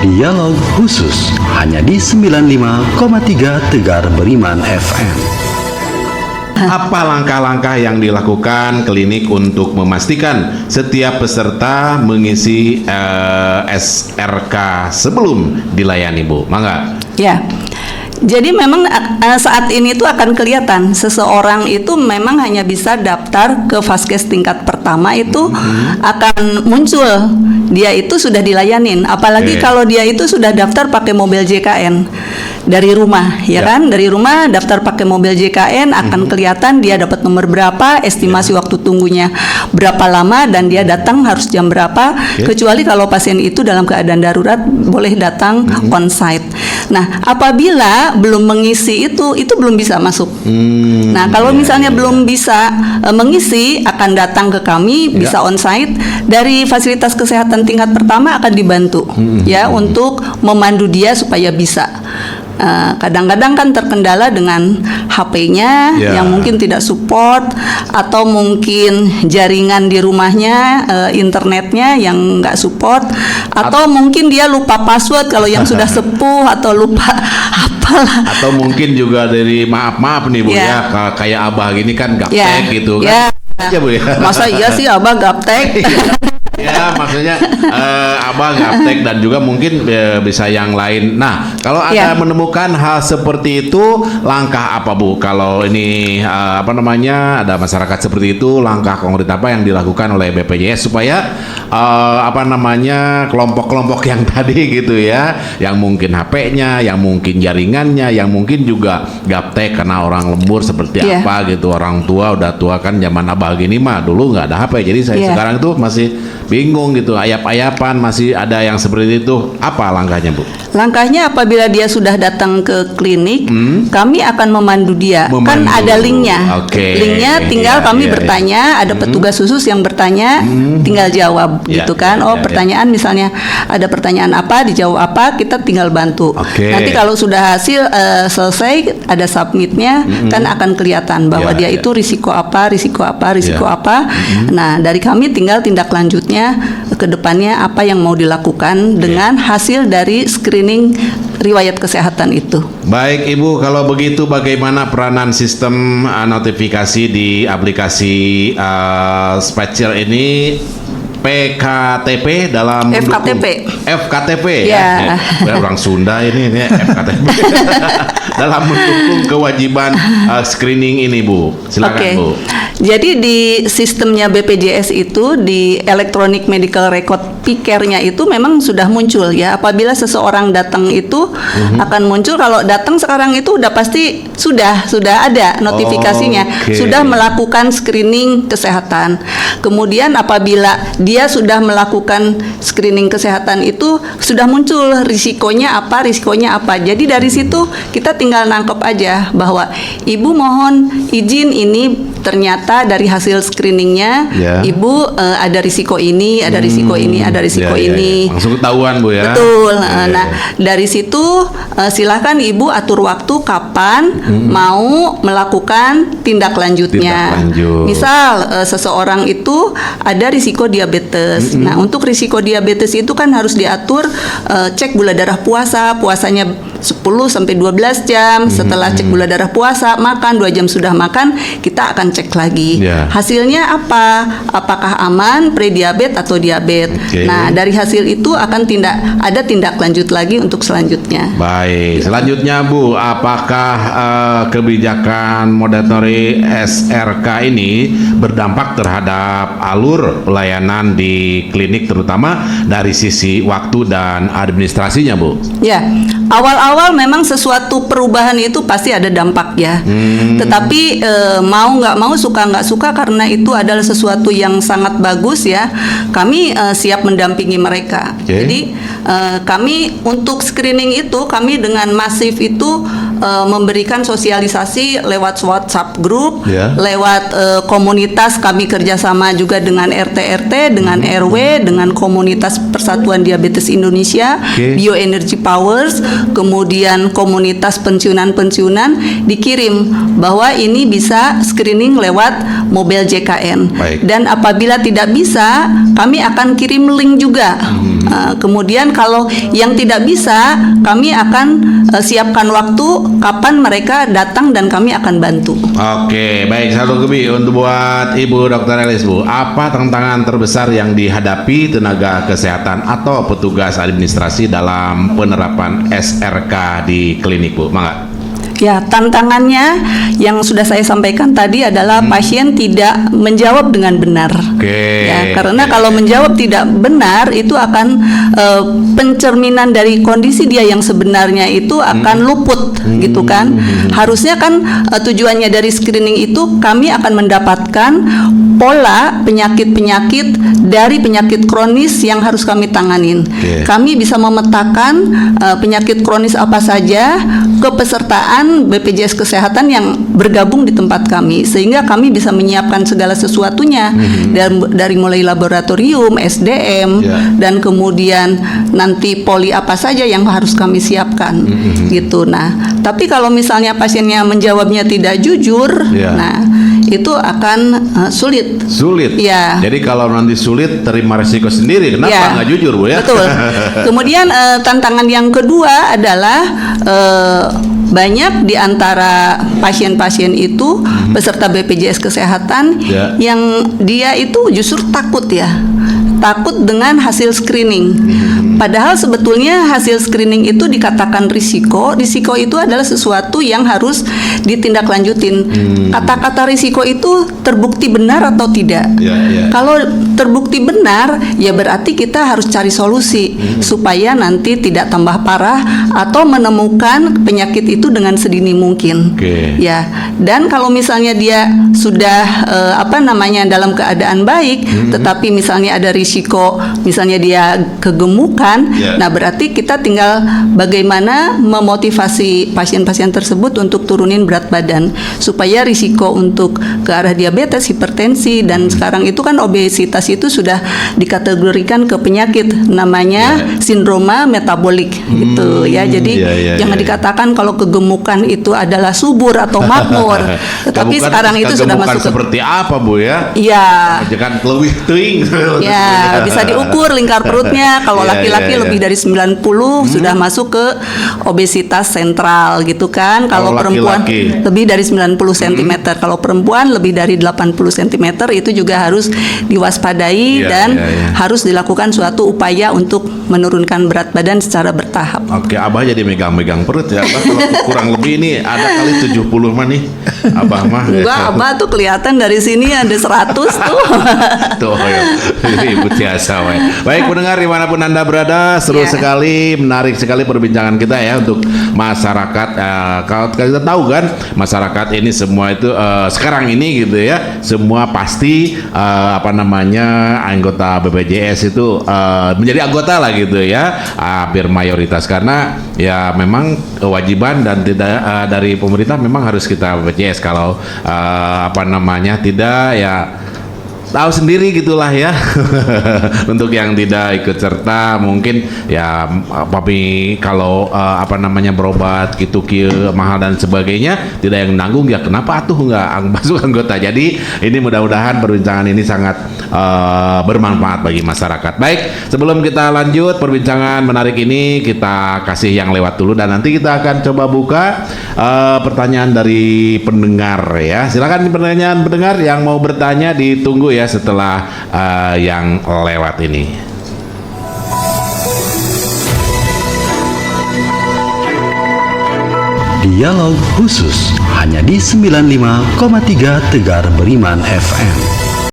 Dialog Khusus hanya di 95,3 Tegar Beriman FM. Apa langkah-langkah yang dilakukan klinik untuk memastikan setiap peserta mengisi SRK sebelum dilayani, Bu? Mangga. Ya. Jadi memang saat ini tuh akan kelihatan seseorang itu memang hanya bisa daftar ke Vaskes tingkat pertama itu akan muncul dia itu sudah dilayanin, apalagi kalau dia itu sudah daftar pakai mobil JKN dari rumah, ya kan? Dari rumah daftar pakai mobil JKN akan kelihatan dia dapat nomor berapa, estimasi waktu tunggunya berapa lama, dan dia datang harus jam berapa. Kecuali kalau pasien itu dalam keadaan darurat boleh datang on-site. Nah, apabila belum mengisi itu belum bisa masuk. Nah, kalau misalnya belum bisa mengisi, akan datang ke kami, bisa on-site. Dari fasilitas kesehatan tingkat pertama akan dibantu ya untuk memandu dia supaya bisa. Kadang-kadang kan terkendala dengan HP-nya yang mungkin tidak support, atau mungkin jaringan di rumahnya, internetnya yang nggak support, atau mungkin dia lupa password kalau yang sudah sepuh, atau lupa apalah. Atau mungkin juga dari maaf nih, Bu, ya kayak Abah gini kan gaptek gitu kan. Ya, Bu, ya. Masa iya sih Abah gaptek? Ya, maksudnya Abah gaptek dan juga mungkin bisa yang lain. Nah, kalau ada menemukan hal seperti itu, langkah apa, Bu? Kalau ini ada masyarakat seperti itu, langkah konkret apa yang dilakukan oleh BPJS supaya kelompok-kelompok yang tadi gitu ya, yang mungkin HP-nya, yang mungkin jaringannya, yang mungkin juga gaptek karena orang lembur seperti apa gitu, orang tua udah tua kan, zaman Abah gini mah dulu nggak ada HP, jadi saya sekarang tuh masih bingung gitu, ayap-ayapan, masih ada yang seperti itu. Apa langkahnya, Bu? Langkahnya apabila dia sudah datang ke klinik, kami akan memandu dia. Kan ada linknya. Linknya tinggal kami bertanya, ada petugas khusus yang bertanya, tinggal jawab gitu kan. Pertanyaan misalnya ada pertanyaan apa, dijawab apa, kita tinggal bantu. Nanti kalau sudah hasil selesai, ada submitnya, kan akan kelihatan bahwa dia itu risiko apa. Nah, dari kami tinggal tindak lanjutnya ke depannya apa yang mau dilakukan dengan hasil dari screening riwayat kesehatan itu. Baik, Ibu, kalau begitu bagaimana peranan sistem notifikasi di aplikasi spesial ini, PKTP dalam FKTP ya. Orang Sunda ini FKTP dalam mendukung kewajiban screening ini, Bu. Silakan, Bu. Jadi di sistemnya BPJS itu, di Electronic Medical Record PCare-nya itu memang sudah muncul ya. Apabila seseorang datang itu akan muncul. Kalau datang sekarang itu udah pasti sudah ada notifikasinya, sudah melakukan screening kesehatan. Kemudian apabila dia sudah melakukan screening kesehatan itu sudah muncul risikonya apa. Jadi dari situ kita tinggal nangkep aja bahwa ibu mohon izin, ini ternyata dari hasil screeningnya ibu ada risiko ini, ada risiko ini. Langsung ketahuan, Bu, ya. Betul. Nah, dari situ silakan ibu atur waktu kapan mau melakukan tindak lanjutnya. Misal seseorang itu ada risiko diabetes. Nah, untuk risiko diabetes itu kan harus diatur cek gula darah puasanya 10 sampai 12 jam. Setelah cek gula darah puasa, makan 2 jam sudah makan, kita akan cek lagi. Hasilnya apa? Apakah aman, prediabetes atau diabetes? Nah, dari hasil itu akan ada tindak lanjut lagi untuk selanjutnya. Baik, selanjutnya, Bu, apakah kebijakan mandatory SRK ini berdampak terhadap alur pelayanan di klinik, terutama dari sisi waktu dan administrasinya, Bu? Ya, awal-awal memang sesuatu perubahan itu pasti ada dampak ya. Tetapi mau nggak mau, suka nggak suka, karena itu adalah sesuatu yang sangat bagus ya. Kami siap mendampingi mereka. Jadi kami untuk screening itu, kami dengan masif itu memberikan sosialisasi lewat WhatsApp grup, Ya. lewat komunitas. Kami kerjasama juga dengan RT-RT, dengan RW, dengan komunitas Persatuan Diabetes Indonesia, Oke. Bioenergy Powers, kemudian komunitas pensiunan dikirim bahwa ini bisa screening lewat mobil JKN. Baik. Dan apabila tidak bisa, kami akan kirim link juga. Kemudian kalau yang tidak bisa, kami akan siapkan waktu kapan mereka datang dan kami akan bantu. Oke, baik, satu kebi untuk buat Ibu Dr. Elis, Bu. Apa tantangan terbesar yang dihadapi tenaga kesehatan atau petugas administrasi dalam penerapan SRK di klinik, Bu? Mangga. Ya, tantangannya yang sudah saya sampaikan tadi adalah pasien tidak menjawab dengan benar. Oke. Ya, karena kalau menjawab tidak benar itu akan pencerminan dari kondisi dia yang sebenarnya itu akan luput, gitu kan? Harusnya kan tujuannya dari screening itu kami akan mendapatkan pola penyakit-penyakit dari penyakit kronis yang harus kami tanganin. Oke. Kami bisa memetakan penyakit kronis apa saja, kepesertaan BPJS Kesehatan yang bergabung di tempat kami, sehingga kami bisa menyiapkan segala sesuatunya dari mulai laboratorium, SDM, dan kemudian nanti poli apa saja yang harus kami siapkan, gitu. Nah, tapi kalau misalnya pasiennya menjawabnya tidak jujur, nah itu akan sulit. Sulit. Ya. Jadi kalau nanti sulit, terima resiko sendiri. Kenapa nggak jujur, Bu ya? Betul. Kemudian tantangan yang kedua adalah banyak di antara pasien-pasien itu peserta BPJS Kesehatan yang dia itu justru takut ya. Takut dengan hasil screening. Padahal sebetulnya hasil screening itu dikatakan risiko. Risiko itu adalah sesuatu yang harus ditindaklanjutin. Kata-kata risiko itu terbukti benar atau tidak. Kalau terbukti benar, ya berarti kita harus cari solusi supaya nanti tidak tambah parah atau menemukan penyakit itu dengan sedini mungkin. Ya. Dan kalau misalnya dia sudah dalam keadaan baik, tetapi misalnya ada risiko, misalnya dia kegemukan, nah berarti kita tinggal bagaimana memotivasi pasien-pasien tersebut untuk turunin berat badan supaya risiko untuk ke arah diabetes, hipertensi, dan sekarang itu kan obesitas itu sudah dikategorikan ke penyakit namanya sindroma metabolik gitu ya. Jadi jangan dikatakan kalau kegemukan itu adalah subur atau makmur, tetapi sekarang itu sudah masuk ke seperti apa, Bu ya? Iya. Jangan leuwih teuing. Ya, bisa diukur lingkar perutnya. Kalau laki-laki lebih dari 90 sudah masuk ke obesitas sentral gitu kan. Kalau perempuan lebih dari 90 cm. Kalau perempuan lebih dari 80 cm itu juga harus diwaspadai dan harus dilakukan suatu upaya untuk menurunkan berat badan secara bertahap. Oke, Abah jadi megang-megang perut ya. Abah kalau kurang lebih ini ada kali 70 mah nih. Abah mah. Enggak, Abah tuh kelihatan dari sini ada 100 tuh. Tuh, Ibu Tiasa. Baik pendengar dimanapun Anda berada, seru sekali, menarik sekali perbincangan kita ya untuk masyarakat. Kalau kita tahu kan masyarakat ini semua itu sekarang ini gitu ya, semua pasti anggota BPJS itu menjadi anggota lah gitu ya, hampir mayoritas karena ya memang kewajiban dan tidak dari pemerintah memang harus kita BPJS. Kalau tidak ya tahu sendiri gitulah ya. Untuk yang tidak ikut serta mungkin ya tapi kalau berobat gitu mahal dan sebagainya tidak yang nanggung, ya kenapa atuh nggak masuk anggota. Jadi ini mudah-mudahan perbincangan ini sangat bermanfaat bagi masyarakat. Baik, sebelum kita lanjut perbincangan menarik ini, kita kasih yang lewat dulu dan nanti kita akan coba buka pertanyaan dari pendengar ya. Silakan pertanyaan pendengar yang mau bertanya ditunggu ya setelah yang lewat ini. Dialog khusus hanya di 95,3 Tegar Beriman FM.